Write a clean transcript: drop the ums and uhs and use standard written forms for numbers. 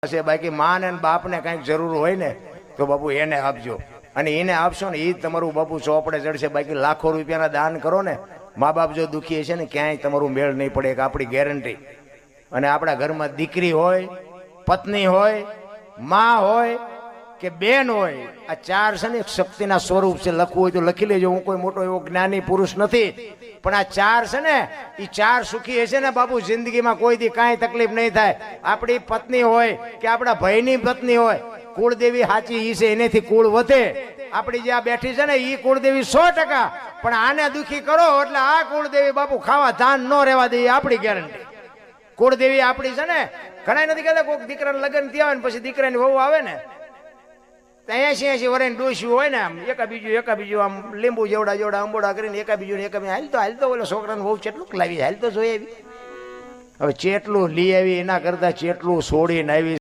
છે, બાકી માં ને બાપ ને કઈક જરૂર હોય ને તો બાપુ એને આપજો, અને એને આપશો ને એ તમારું બાપુ ચોપડે ચડશે. બાકી લાખો રૂપિયાના દાન કરો ને, મા બાપ જો દુખી છે ને ક્યાંય તમારું મેળ નહીં પડે, એક આપણી ગેરંટી. અને આપણા ઘરમાં દીકરી હોય, પત્ની હોય, માં હોય કે બેન હોય, આ ચાર છે ને એક શક્તિના સ્વરૂપ છે. લખવું હોય તો લખી લેજો, હું કોઈ મોટો એવો જ્ઞાની પુરુષ નથી, પણ આ ચાર છે ને એ ચાર સુખી હશે ને બાપુ જિંદગીમાં કોઈ દી કાંઈ તકલીફ નહીં થાય. આપણી પત્ની હોય કે આપણા ભાઈની પત્ની હોય, કુળદેવી સાચી ઈ છે, એનેથી કુળ વધે. આપણી જે આ બેઠી છે ને એ કુળદેવી 100%, પણ આને દુખી કરો એટલે આ કુળદેવી બાપુ ખાવા ધાન ન રહેવા દે, આપણી ગેરંટી. કુળદેવી આપણી છે ને, ઘણા નથી કહેતા કોઈક દીકરાને લગ્ન થયા હોય ને પછી દીકરાની વહુ આવે ને 80 વર્ષની ડોસ્યું હોય ને, આમ એકા બીજું આમ લીંબુ જેવડા અંબોડા કરીને એકા બીજું હાલતો ઓલો છોકરાને બહુ ચેટલું લાવી, હાલતો જોઈ આવી. હવે ચેટલું લઈ આવી એના કરતા ચેટલું છોડીને આવી.